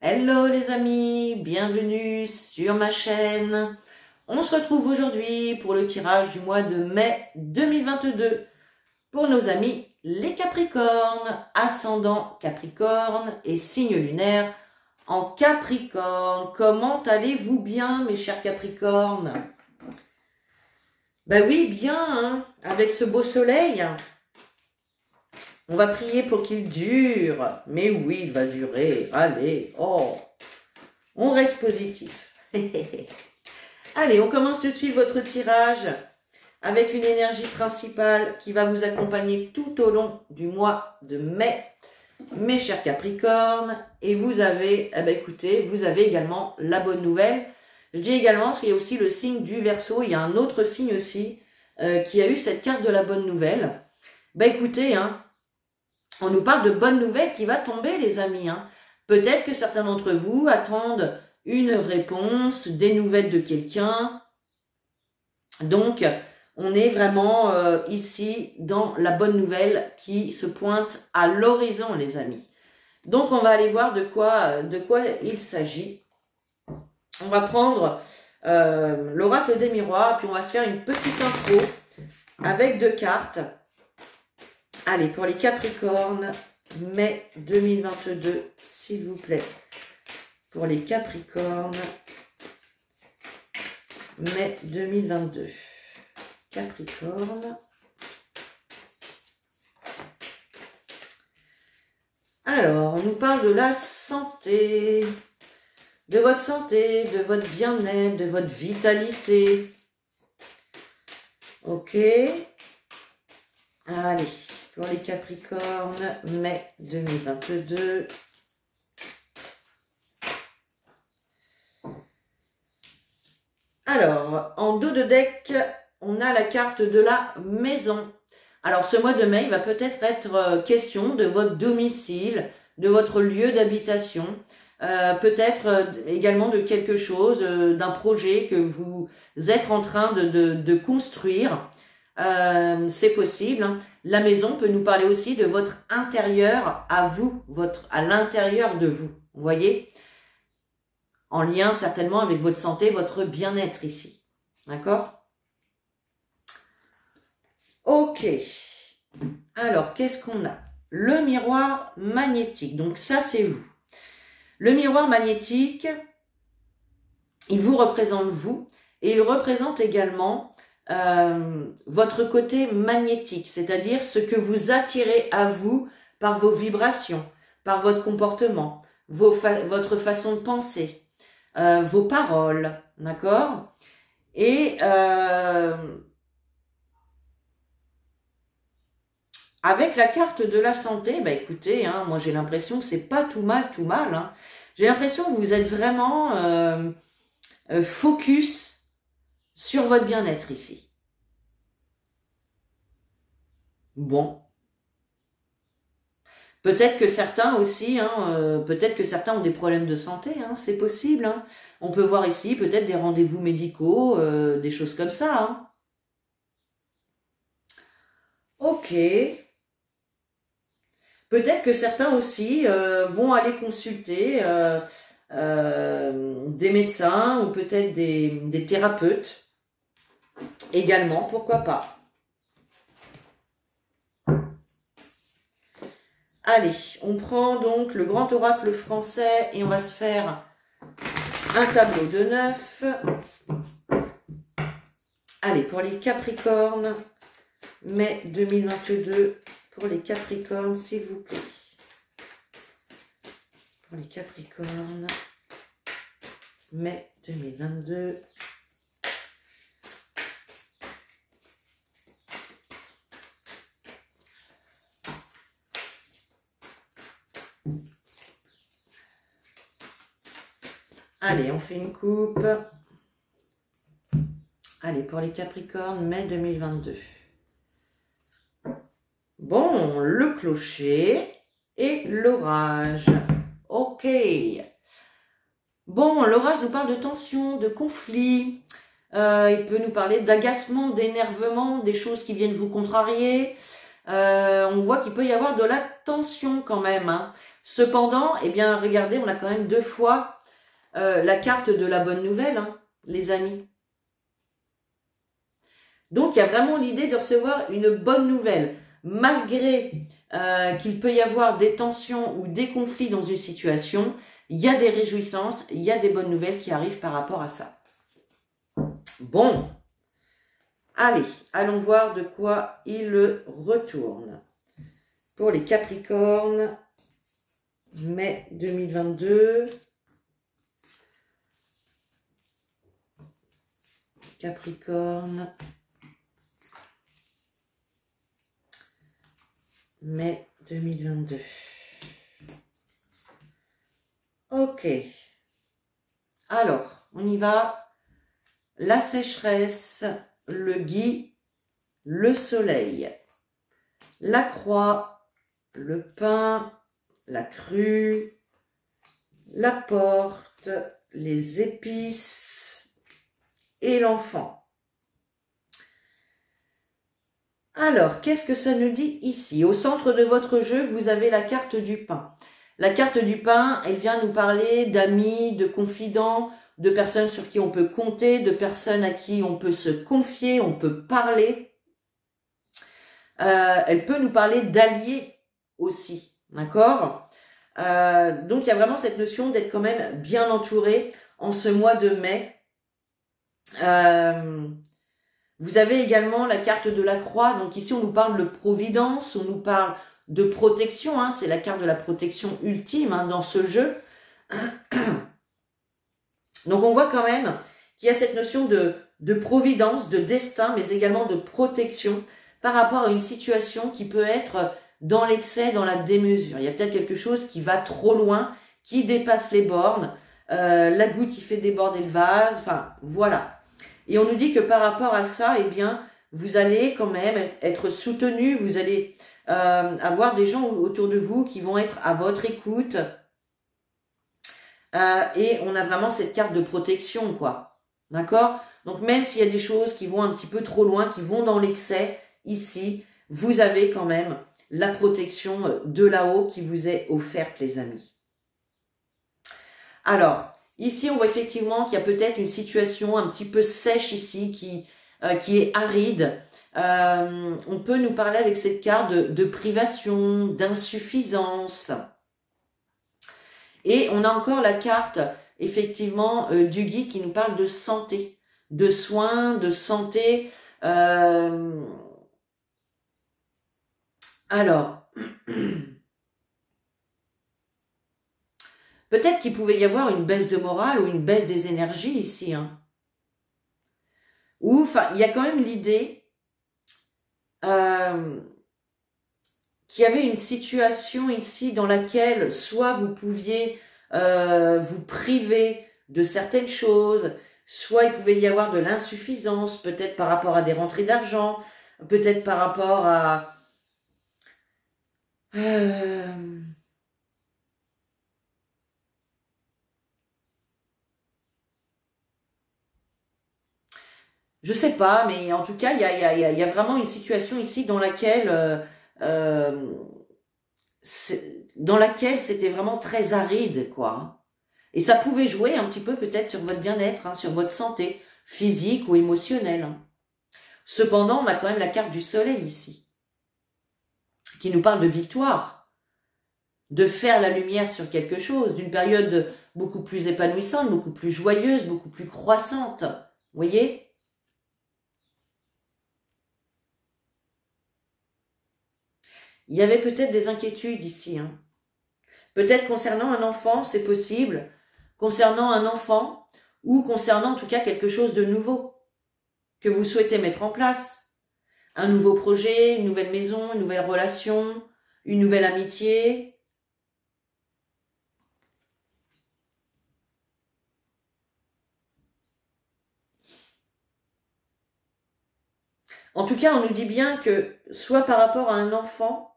Hello les amis, bienvenue sur ma chaîne. On se retrouve aujourd'hui pour le tirage du mois de mai 2022 pour nos amis les Capricornes, ascendant Capricorne et signe lunaire en Capricorne. Comment allez-vous bien mes chers Capricornes? Ben oui, bien, hein, avec ce beau soleil. On va prier pour qu'il dure. Mais oui, il va durer. Allez, oh, on reste positif. Allez, on commence tout de suite votre tirage avec une énergie principale qui va vous accompagner tout au long du mois de mai, mes chers Capricornes. Et vous avez, eh ben écoutez, vous avez également la bonne nouvelle. Je dis également parce qu'il y a aussi le signe du Verseau. Il y a un autre signe aussi qui a eu cette carte de la bonne nouvelle. Ben écoutez, hein, on nous parle de bonnes nouvelles qui va tomber, les amis. Hein. Peut-être que certains d'entre vous attendent une réponse, des nouvelles de quelqu'un. Donc, on est vraiment ici dans la bonne nouvelle qui se pointe à l'horizon, les amis. Donc, on va aller voir de quoi il s'agit. On va prendre l'oracle des miroirs, puis on va se faire une petite intro avec 2 cartes. Allez, pour les Capricornes, mai 2022, s'il vous plaît. Pour les Capricornes, mai 2022. Capricorne. Alors, on nous parle de la santé, de votre bien-être, de votre vitalité. Ok. Allez. Pour les Capricornes, mai 2022. Alors, en dos de deck, on a la carte de la maison. Alors, ce mois de mai, il va peut-être être question de votre domicile, de votre lieu d'habitation, peut-être également de quelque chose, d'un projet que vous êtes en train de construire. C'est possible. Hein. La maison peut nous parler aussi de votre intérieur à vous, à l'intérieur de vous. Vous voyez? En lien certainement avec votre santé, votre bien-être ici. D'accord? Ok. Alors, qu'est-ce qu'on a? Le miroir magnétique. Donc ça, c'est vous. Le miroir magnétique, il vous représente vous et il représente également votre côté magnétique, c'est-à-dire ce que vous attirez à vous par vos vibrations, par votre comportement, votre façon de penser, vos paroles, d'accord? Et avec la carte de la santé, bah écoutez, hein, moi j'ai l'impression que c'est pas tout mal, hein. J'ai l'impression que vous êtes vraiment focus sur votre bien-être ici. Bon. Peut-être que certains aussi, hein, peut-être que certains ont des problèmes de santé, hein, c'est possible. Hein. On peut voir ici peut-être des rendez-vous médicaux, des choses comme ça. Hein. Ok. Peut-être que certains aussi vont aller consulter des médecins ou peut-être des thérapeutes également, pourquoi pas. Allez, on prend donc le grand oracle français et on va se faire un tableau de 9. Allez, pour les Capricornes, mai 2022, pour les Capricornes, s'il vous plaît. Pour les Capricornes, mai 2022. Allez, on fait une coupe. Allez, pour les Capricornes, mai 2022. Bon, le clocher et l'orage. Ok. Bon, l'orage nous parle de tension, de conflit. Il peut nous parler d'agacement, d'énervement, des choses qui viennent vous contrarier. On voit qu'il peut y avoir de la tension quand même. Hein. Cependant, eh bien, regardez, on a quand même 2 fois la carte de la bonne nouvelle, hein, les amis. Donc, il y a vraiment l'idée de recevoir une bonne nouvelle. Malgré qu'il peut y avoir des tensions ou des conflits dans une situation, il y a des réjouissances, il y a des bonnes nouvelles qui arrivent par rapport à ça. Bon, allez, allons voir de quoi il retourne. Pour les Capricornes, mai 2022. Capricorne. Mai 2022. Ok. Alors, on y va. La sécheresse, le gui, le soleil, la croix, le pain, la crue, la porte, les épices et l'enfant. Alors, qu'est-ce que ça nous dit ici? Au centre de votre jeu, vous avez la carte du pain. La carte du pain, elle vient nous parler d'amis, de confidents, de personnes sur qui on peut compter, de personnes à qui on peut se confier, on peut parler. Elle peut nous parler d'alliés aussi, d'accord? Donc, il y a vraiment cette notion d'être quand même bien entouré en ce mois de mai. Vous avez également la carte de la croix. Donc ici, on nous parle de providence, on nous parle de protection. Hein, c'est la carte de la protection ultime hein, dans ce jeu. Donc on voit quand même qu'il y a cette notion de providence, de destin, mais également de protection par rapport à une situation qui peut être dans l'excès, dans la démesure. Il y a peut-être quelque chose qui va trop loin, qui dépasse les bornes, la goutte qui fait déborder le vase, enfin voilà. Et on nous dit que par rapport à ça, eh bien, vous allez quand même être soutenu, vous allez avoir des gens autour de vous qui vont être à votre écoute. Et on a vraiment cette carte de protection, quoi. D'accord? Donc même s'il y a des choses qui vont un petit peu trop loin, qui vont dans l'excès, ici, vous avez quand même la protection de là-haut qui vous est offerte, les amis. Alors, ici, on voit effectivement qu'il y a peut-être une situation un petit peu sèche ici, qui est aride. On peut nous parler avec cette carte de privation, d'insuffisance. Et on a encore la carte, effectivement, du guide qui nous parle de santé, de soins, de santé. Alors, peut-être qu'il pouvait y avoir une baisse de morale ou une baisse des énergies ici. Hein. Ou, enfin, il y a quand même l'idée qu'il y avait une situation ici dans laquelle soit vous pouviez vous priver de certaines choses, soit il pouvait y avoir de l'insuffisance, peut-être par rapport à des rentrées d'argent, peut-être par rapport à... Je sais pas, mais en tout cas, il y a vraiment une situation ici dans laquelle c'était vraiment très aride, quoi. Et ça pouvait jouer un petit peu peut-être sur votre bien-être, hein, sur votre santé physique ou émotionnelle. Hein. Cependant, on a quand même la carte du soleil ici, qui nous parle de victoire, de faire la lumière sur quelque chose, d'une période beaucoup plus épanouissante, beaucoup plus joyeuse, beaucoup plus croissante. Vous voyez ? Il y avait peut-être des inquiétudes ici. Hein. Peut-être concernant un enfant, c'est possible. Concernant un enfant ou concernant en tout cas quelque chose de nouveau que vous souhaitez mettre en place. Un nouveau projet, une nouvelle maison, une nouvelle relation, une nouvelle amitié. En tout cas, on nous dit bien que soit par rapport à un enfant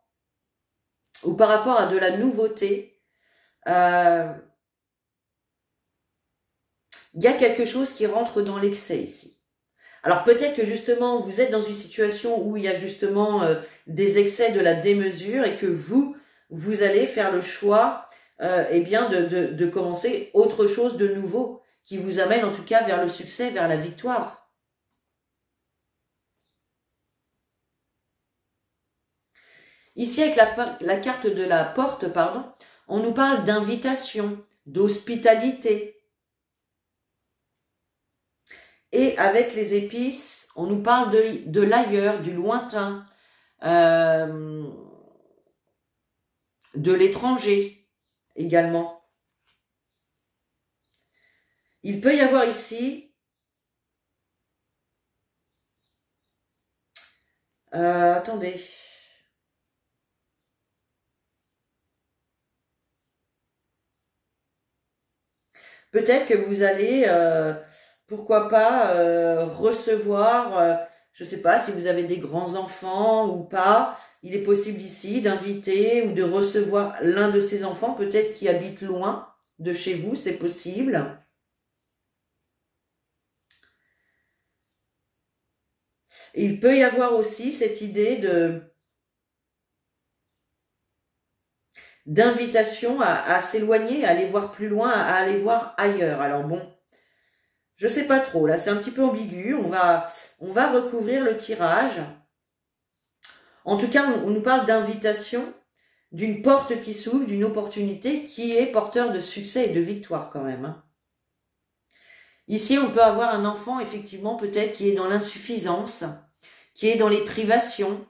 ou par rapport à de la nouveauté, il y a quelque chose qui rentre dans l'excès ici. Alors peut-être que justement, vous êtes dans une situation où il y a justement des excès de la démesure et que vous vous allez faire le choix eh bien de commencer autre chose de nouveau, qui vous amène en tout cas vers le succès, vers la victoire. Ici, avec la carte de la porte, pardon, on nous parle d'invitation, d'hospitalité. Et avec les épices, on nous parle de l'ailleurs, du lointain, de l'étranger également. Il peut y avoir ici attendez. Peut-être que vous allez, pourquoi pas, recevoir, je ne sais pas si vous avez des grands-enfants ou pas, il est possible ici d'inviter ou de recevoir l'un de ces enfants, peut-être qui habite loin de chez vous, c'est possible. Il peut y avoir aussi cette idée d'invitation à s'éloigner, à aller voir plus loin, à aller voir ailleurs. Alors bon, je sais pas trop, là c'est un petit peu ambigu, on va recouvrir le tirage. En tout cas, on nous parle d'invitation, d'une porte qui s'ouvre, d'une opportunité qui est porteur de succès et de victoire quand même. Hein. Ici, on peut avoir un enfant, effectivement, peut-être qui est dans l'insuffisance, qui est dans les privations.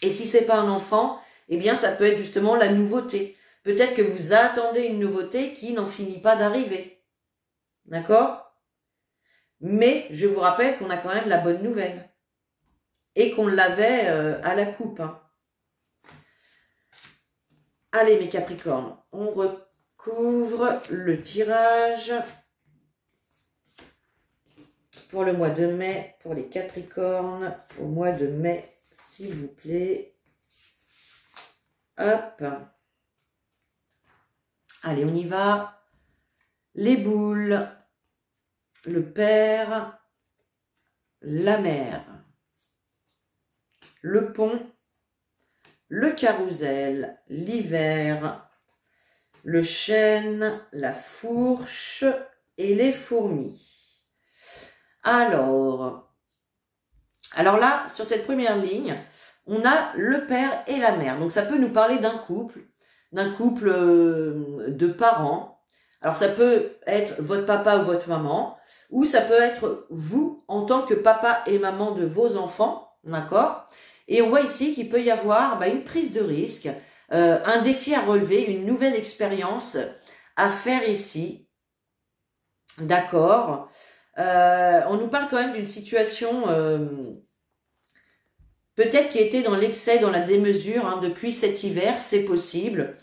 Et si c'est pas un enfant, eh bien, ça peut être justement la nouveauté. Peut-être que vous attendez une nouveauté qui n'en finit pas d'arriver. D'accord? Mais je vous rappelle qu'on a quand même la bonne nouvelle. Et qu'on l'avait à la coupe. Hein. Allez, mes Capricornes, on recouvre le tirage pour le mois de mai, pour les Capricornes, au mois de mai, s'il vous plaît. Hop. Allez, on y va. Les boules, le père, la mère, le pont, le carrousel, l'hiver, le chêne, la fourche et les fourmis. Alors là, sur cette première ligne, on a le père et la mère. Donc ça peut nous parler d'un couple de parents. Alors ça peut être votre papa ou votre maman, ou ça peut être vous en tant que papa et maman de vos enfants, d'accord? Et on voit ici qu'il peut y avoir une prise de risque, un défi à relever, une nouvelle expérience à faire ici, d'accord? On nous parle quand même d'une situation peut-être qui était dans l'excès, dans la démesure, hein, depuis cet hiver, c'est possible,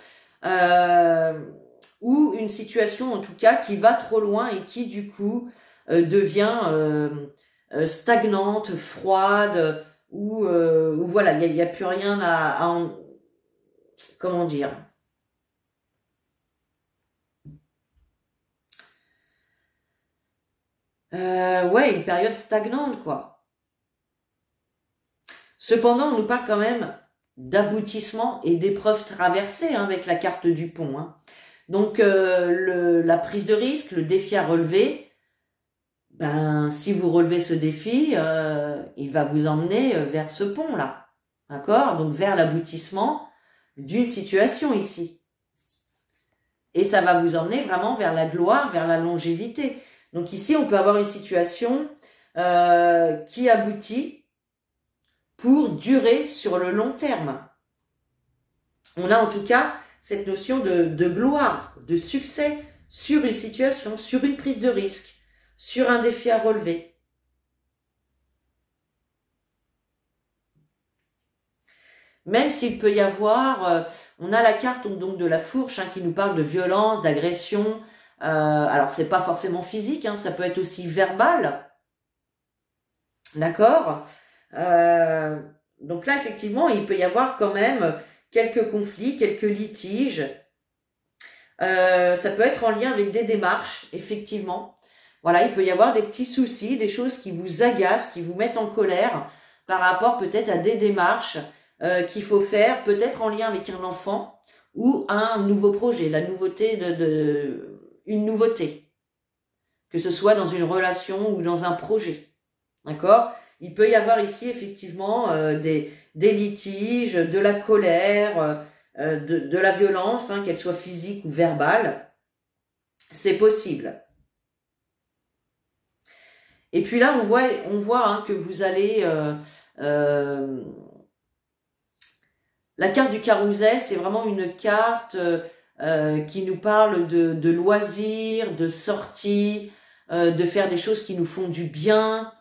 ou une situation en tout cas qui va trop loin et qui du coup devient stagnante, froide, ou voilà, il y a plus rien comment dire. Ouais, une période stagnante, quoi. Cependant, on nous parle quand même d'aboutissement et d'épreuves traversées, hein, avec la carte du pont. Hein. Donc, la prise de risque, le défi à relever, si vous relevez ce défi, il va vous emmener vers ce pont-là. D'accord? Donc, vers l'aboutissement d'une situation ici. Et ça va vous emmener vraiment vers la gloire, vers la longévité. Donc ici, on peut avoir une situation qui aboutit pour durer sur le long terme. On a en tout cas cette notion de gloire, de succès sur une situation, sur une prise de risque, sur un défi à relever. Même s'il peut y avoir, on a la carte donc de la fourche hein, qui nous parle de violence, d'agression. Alors c'est pas forcément physique, hein, ça peut être aussi verbal. D'accord? Donc là, effectivement, il peut y avoir quand même quelques conflits, quelques litiges. Ça peut être en lien avec des démarches, effectivement. Voilà, il peut y avoir des petits soucis, des choses qui vous agacent, qui vous mettent en colère par rapport peut-être à des démarches qu'il faut faire, peut-être en lien avec un enfant ou un nouveau projet, la nouveauté une nouveauté, que ce soit dans une relation ou dans un projet, d'accord? Il peut y avoir ici effectivement des litiges, de la colère, de la violence, hein, qu'elle soit physique ou verbale, c'est possible. Et puis là, on voit hein, que vous allez... la carte du carrousel, c'est vraiment une carte qui nous parle de loisirs, de sorties, de faire des choses qui nous font du bien.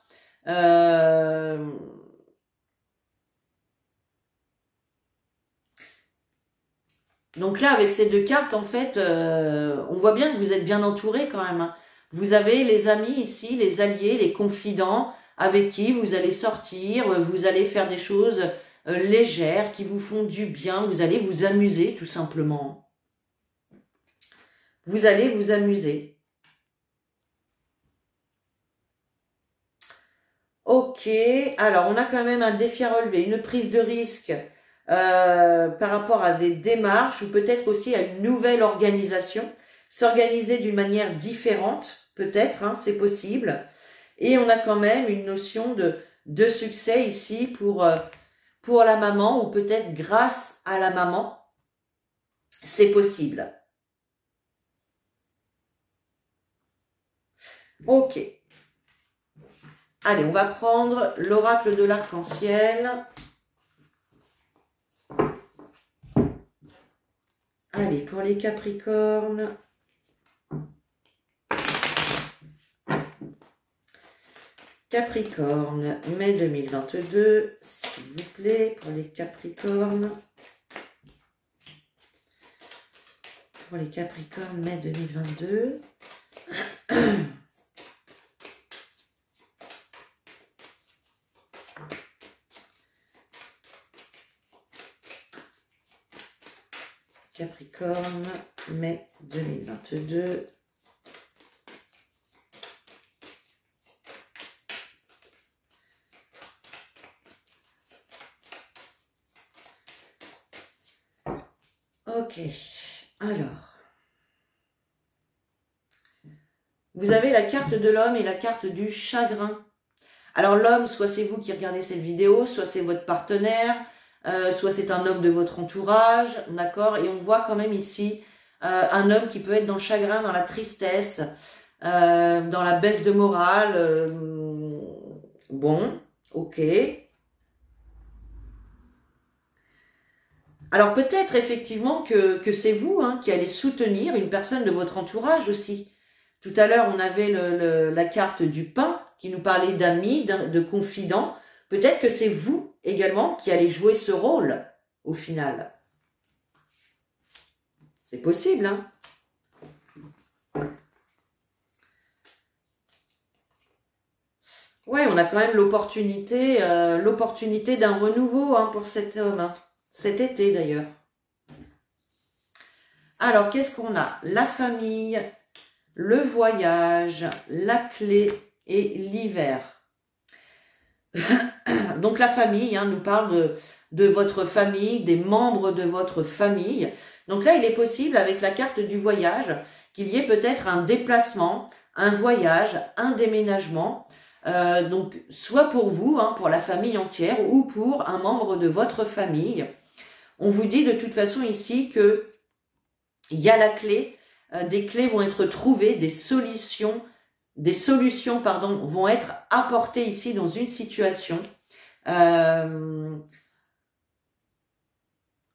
Donc là, avec ces deux cartes, en fait, on voit bien que vous êtes bien entouré quand même, hein. Vous avez les amis ici, les alliés, les confidents avec qui vous allez sortir, vous allez faire des choses légères qui vous font du bien, vous allez vous amuser tout simplement. Vous allez vous amuser. Ok, alors on a quand même un défi à relever, une prise de risque par rapport à des démarches ou peut-être aussi à une nouvelle organisation, s'organiser d'une manière différente, peut-être, hein, c'est possible. Et on a quand même une notion de succès ici pour la maman ou peut-être grâce à la maman, c'est possible. Ok. Allez, on va prendre l'oracle de l'arc-en-ciel. Allez, pour les Capricornes. Capricorne, mai 2022, s'il vous plaît, pour les Capricornes. Pour les Capricornes, mai 2022. Capricorne, mai 2022. Ok, alors. Vous avez la carte de l'homme et la carte du chagrin. Alors l'homme, soit c'est vous qui regardez cette vidéo, soit c'est votre partenaire, soit c'est un homme de votre entourage, d'accord? Et on voit quand même ici un homme qui peut être dans le chagrin, dans la tristesse, dans la baisse de morale. Bon, ok. Alors peut-être effectivement que c'est vous hein, qui allez soutenir une personne de votre entourage aussi. Tout à l'heure, on avait la carte du pain qui nous parlait d'amis, de confidents. Peut-être que c'est vous également qui allez jouer ce rôle au final. C'est possible, hein? Ouais, on a quand même l'opportunité d'un renouveau hein, pour cet homme. Hein. Cet été d'ailleurs. Alors, qu'est-ce qu'on a? La famille, le voyage, la clé et l'hiver. Donc la famille hein, nous parle de votre famille, des membres de votre famille. Donc là, il est possible avec la carte du voyage qu'il y ait peut-être un déplacement, un voyage, un déménagement. Donc soit pour vous, hein, pour la famille entière ou pour un membre de votre famille. On vous dit de toute façon ici que il y a la clé, des clés vont être trouvées, des solutions pardon, vont être apportées ici dans une situation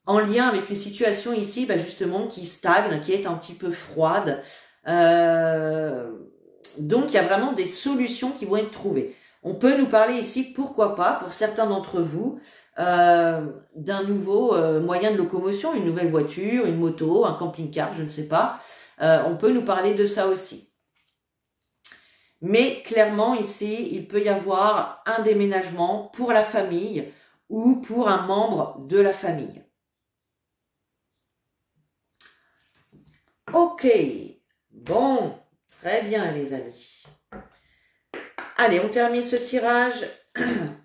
en lien avec une situation ici bah justement qui stagne, qui est un petit peu froide. Donc il y a vraiment des solutions qui vont être trouvées. On peut nous parler ici, pourquoi pas, pour certains d'entre vous, d'un nouveau moyen de locomotion, une nouvelle voiture, une moto, un camping-car, je ne sais pas. On peut nous parler de ça aussi. Mais clairement ici, il peut y avoir un déménagement pour la famille ou pour un membre de la famille. Ok, bon, très bien les amis. Allez, on termine ce tirage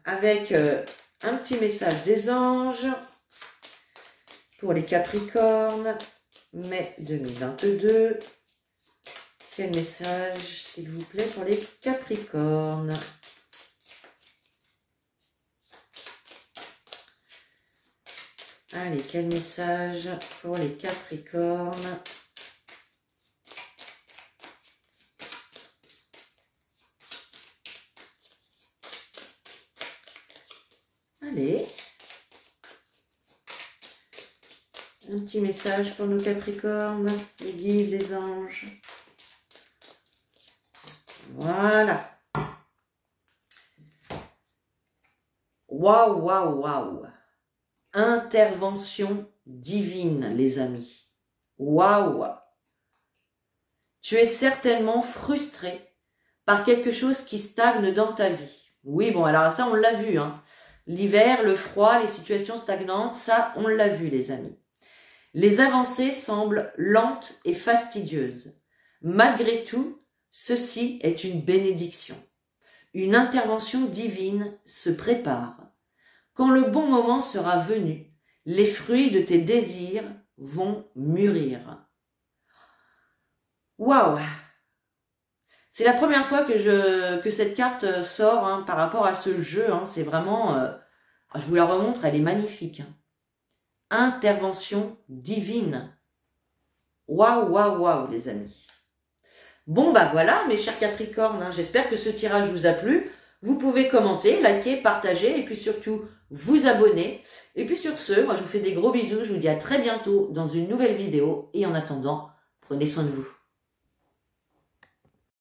avec Un petit message des anges pour les Capricornes, mai 2022. Quel message, s'il vous plaît, pour les Capricornes? Allez, quel message pour les Capricornes? Allez. Un petit message pour nos Capricornes, les guides, les anges. Voilà. Waouh, waouh, waouh. Intervention divine, les amis. Waouh. Tu es certainement frustré par quelque chose qui stagne dans ta vie. Oui, bon, alors ça, on l'a vu, hein. L'hiver, le froid, les situations stagnantes, ça, on l'a vu, les amis. Les avancées semblent lentes et fastidieuses. Malgré tout, ceci est une bénédiction. Une intervention divine se prépare. Quand le bon moment sera venu, les fruits de tes désirs vont mûrir. Waouh! C'est la première fois que cette carte sort, hein, par rapport à ce jeu. Hein, c'est vraiment... je vous la remontre, elle est magnifique. Hein. Intervention divine. Waouh, waouh, waouh, les amis. Bon, bah voilà, mes chers Capricornes. Hein, j'espère que ce tirage vous a plu. Vous pouvez commenter, liker, partager et puis surtout vous abonner. Et puis sur ce, moi je vous fais des gros bisous. Je vous dis à très bientôt dans une nouvelle vidéo. Et en attendant, prenez soin de vous.